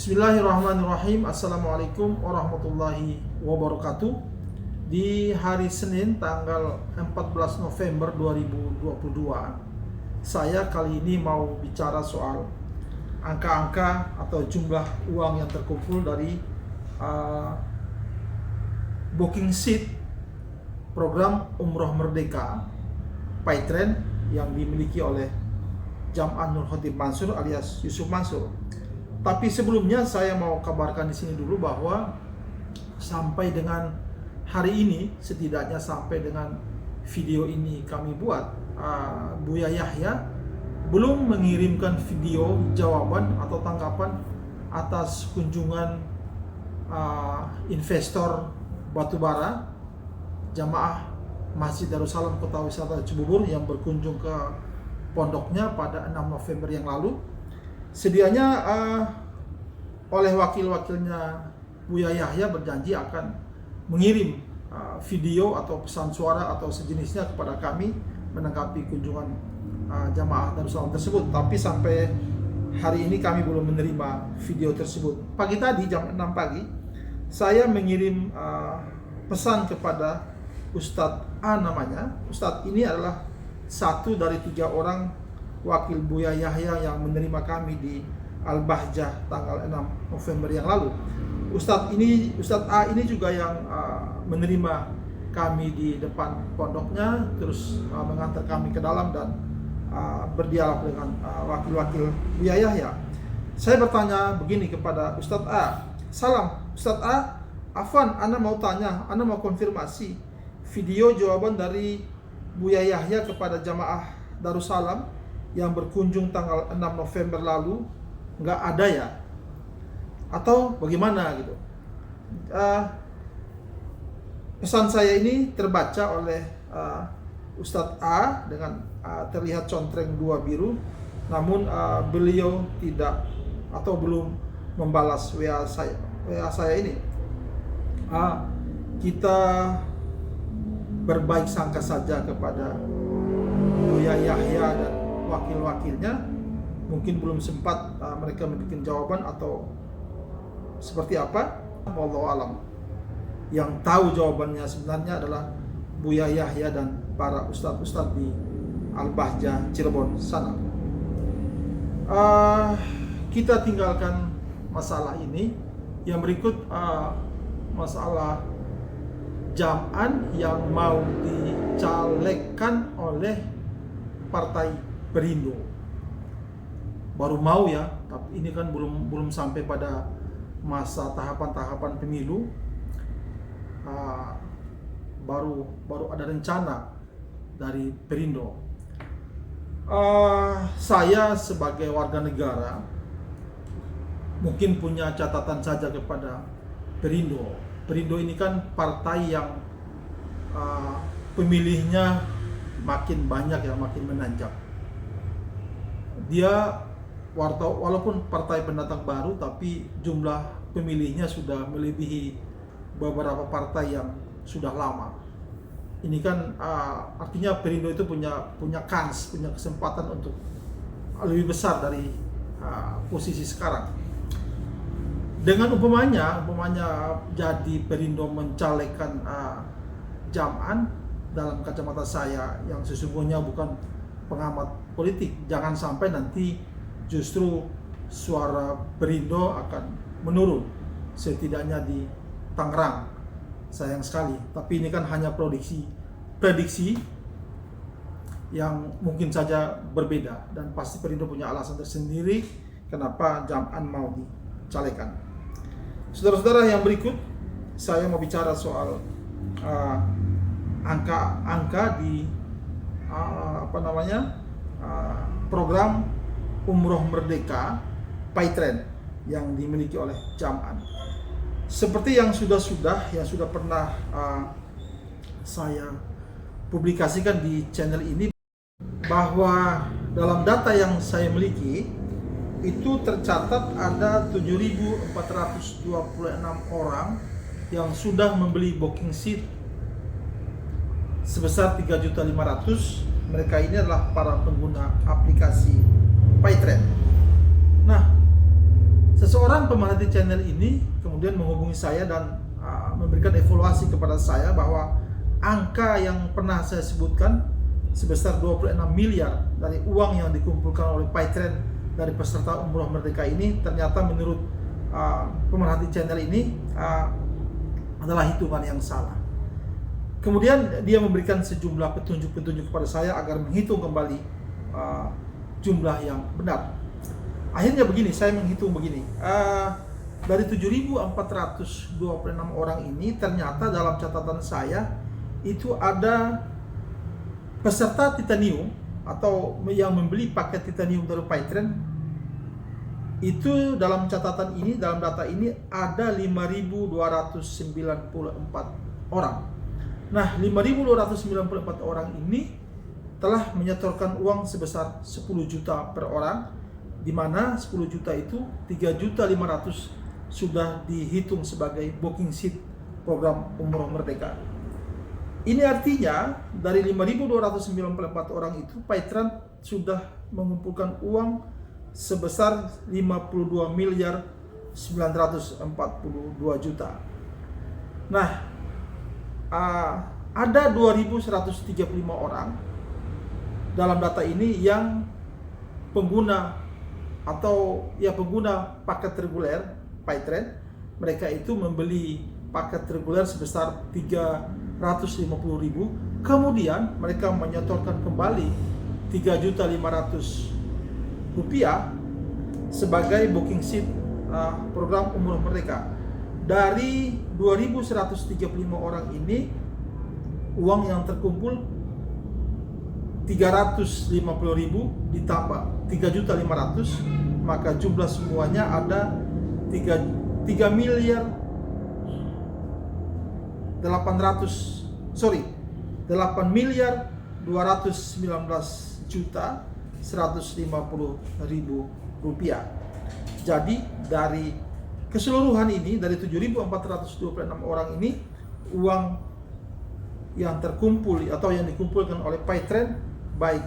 Bismillahirrahmanirrahim. Assalamualaikum warahmatullahi wabarakatuh. Di hari Senin tanggal 14 November 2022, saya kali ini mau bicara soal angka-angka atau jumlah uang yang terkumpul dari booking seat program Umroh Merdeka PayTrend yang dimiliki oleh Jamaah Nur Khotim Mansur alias Yusuf Mansur. Tapi sebelumnya saya mau kabarkan di sini dulu bahwa sampai dengan hari ini, setidaknya sampai dengan video ini kami buat, Buya Yahya belum mengirimkan video jawaban atau tanggapan atas kunjungan investor batubara jamaah Masjid Darussalam Kota Wisata Cibubur yang berkunjung ke pondoknya pada 6 November yang lalu. Sedianya oleh wakil-wakilnya Buya Yahya berjanji akan mengirim video atau pesan suara atau sejenisnya kepada kami menanggapi kunjungan jamaah Darussalam tersebut. Tapi sampai hari ini kami belum menerima video tersebut. Pagi tadi jam 6 pagi saya mengirim pesan kepada Ustadz A namanya. Ustadz ini adalah satu dari 3 orang wakil Buya Yahya yang menerima kami di Al-Bahjah tanggal 6 November yang lalu. Ustadz A ini juga yang menerima kami di depan pondoknya, terus mengantar kami ke dalam dan berdialog dengan wakil-wakil Buya Yahya. Saya bertanya begini kepada Ustadz A. Salam Ustadz A, Afwan, Ana mau tanya, Ana mau konfirmasi video jawaban dari Buya Yahya kepada jamaah Darussalam yang berkunjung tanggal 6 November lalu nggak ada ya? Atau bagaimana gitu? Pesan saya ini terbaca oleh Ustadz A dengan terlihat contreng 2 biru, namun beliau tidak atau belum membalas WA saya ini. Kita berbaik sangka saja kepada Buya Yahya dan wakil-wakilnya. Mungkin belum sempat mereka membuat jawaban atau seperti apa, wallahu alam. Yang tahu jawabannya sebenarnya adalah Buya Yahya dan para ustadz-ustadz di Al-Bahjah Cirebon sana. Kita tinggalkan masalah ini. Yang berikut masalah Jam'an yang mau dicalekkan oleh Partai Perindo. Baru mau ya, tapi ini kan belum sampai pada masa tahapan-tahapan pemilu. Baru ada rencana dari Perindo. Saya sebagai warga negara mungkin punya catatan saja kepada Perindo. Perindo ini kan partai yang pemilihnya makin banyak ya, makin menanjak. Dia walaupun partai pendatang baru, tapi jumlah pemilihnya sudah melebihi beberapa partai yang sudah lama. Ini kan artinya Perindo itu punya kans, punya kesempatan untuk lebih besar dari posisi sekarang. Dengan umpamanya jadi Perindo mencalekkan Jam'an, dalam kacamata saya yang sesungguhnya bukan pengamat politik, jangan sampai nanti justru suara Perindo akan menurun, setidaknya di Tangerang. Sayang sekali, tapi ini kan hanya prediksi yang mungkin saja berbeda, dan pasti Perindo punya alasan tersendiri kenapa Jam'an mau dicalekkan. Saudara-saudara, yang berikut saya mau bicara soal angka di program Umroh Merdeka PayTrend yang dimiliki oleh Jam'an. Seperti yang sudah pernah saya publikasikan di channel ini, bahwa dalam data yang saya miliki itu tercatat ada 7.426 orang yang sudah membeli booking seat sebesar 3.500.000. Mereka ini adalah para pengguna aplikasi PayTrend. Nah, Seseorang pemerhati channel ini kemudian menghubungi saya dan memberikan evaluasi kepada saya bahwa angka yang pernah saya sebutkan sebesar 26 miliar dari uang yang dikumpulkan oleh Paitren dari peserta umroh merdeka ini ternyata menurut pemerhati channel ini adalah hitungan yang salah. Kemudian dia memberikan sejumlah petunjuk-petunjuk kepada saya agar menghitung kembali jumlah yang benar. Akhirnya begini, saya menghitung begini, dari 7.426 orang ini ternyata dalam catatan saya itu ada peserta titanium atau yang membeli paket titanium dari Paitren. Itu dalam catatan ini, dalam data ini ada 5.294 orang. Nah, 5.294 orang ini telah menyetorkan uang sebesar 10 juta per orang, di mana 10 juta itu 3.500.000 sudah dihitung sebagai booking seat program umroh merdeka. Ini artinya dari 5.294 orang itu Paitren sudah mengumpulkan uang sebesar 52 miliar 942 juta. Nah, ada 2.135 orang dalam data ini yang pengguna atau pengguna paket reguler Paitren. Mereka itu membeli paket reguler sebesar 350.000, kemudian mereka menyetorkan kembali 3.500.000 rupiah sebagai booking seat program umroh mereka. Dari 2.135 orang ini uang yang terkumpul 350.000 ditambah 3.500.000, maka jumlah semuanya ada 8 miliar 219 juta 150.000 rupiah. Jadi dari keseluruhan ini, dari 7.426 orang ini, uang yang terkumpul atau yang dikumpulkan oleh Paitren baik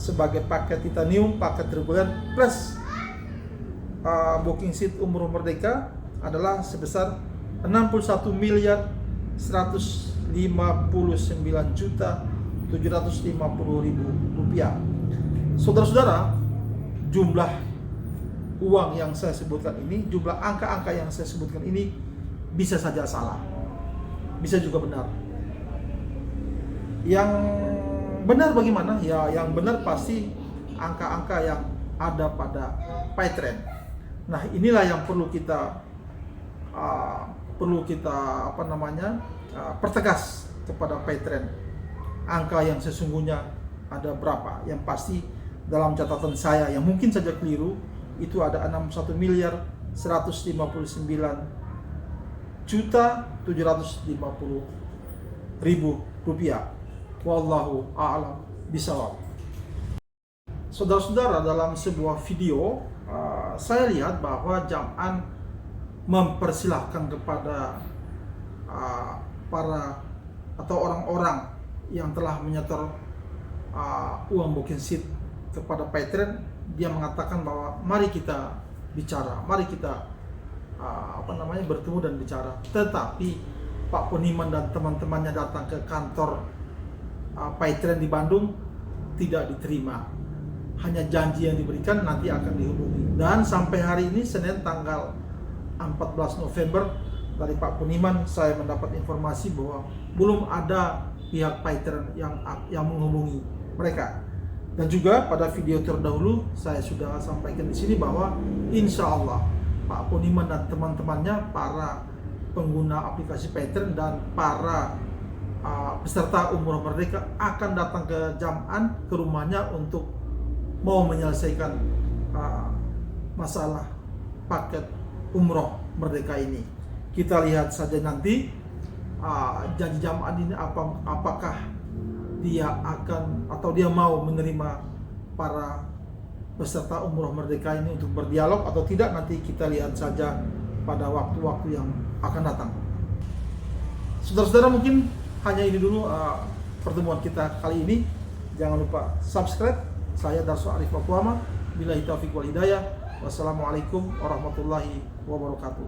sebagai paket titanium, paket reguler plus booking seat umroh merdeka adalah sebesar 61 miliar 159 juta 750.000 rupiah. Saudara-saudara, jumlah uang yang saya sebutkan ini, jumlah angka-angka yang saya sebutkan ini bisa saja salah, bisa juga benar. Yang benar bagaimana? Ya, yang benar pasti angka-angka yang ada pada Paitren. Nah, inilah yang perlu kita pertegas kepada Paitren. Angka yang sesungguhnya ada berapa? Yang pasti dalam catatan saya yang mungkin saja keliru itu ada 61 miliar 159 juta 750.000 rupiah. Wallahu a'lam bishawab. Saudara-saudara, dalam sebuah video saya lihat bahwa Jam'an mempersilahkan kepada para atau orang-orang yang telah menyetor uang booking seat kepada Paitren. Dia mengatakan bahwa mari kita bicara, mari kita bertemu dan bicara. Tetapi Pak Poniman dan teman-temannya datang ke kantor Paitren di Bandung, tidak diterima. Hanya janji yang diberikan nanti akan dihubungi. Dan sampai hari ini Senin tanggal 14 November dari Pak Poniman saya mendapat informasi bahwa belum ada pihak Paitren yang menghubungi mereka. Dan juga pada video terdahulu saya sudah sampaikan di sini bahwa insya Allah Pak Poniman dan teman-temannya, para pengguna aplikasi Paitren dan para peserta umroh merdeka akan datang ke Jam'an, ke rumahnya untuk mau menyelesaikan masalah paket umroh merdeka ini. Kita lihat saja nanti janji Jam'an ini apakah dia akan atau dia mau menerima para peserta umroh merdeka ini untuk berdialog atau tidak. Nanti kita lihat saja pada waktu-waktu yang akan datang. Saudara-saudara, mungkin hanya ini dulu pertemuan kita kali ini. Jangan lupa subscribe. Saya Darso Arif Wakuama. Billahi taufiq wal hidayah. Wassalamualaikum warahmatullahi wabarakatuh.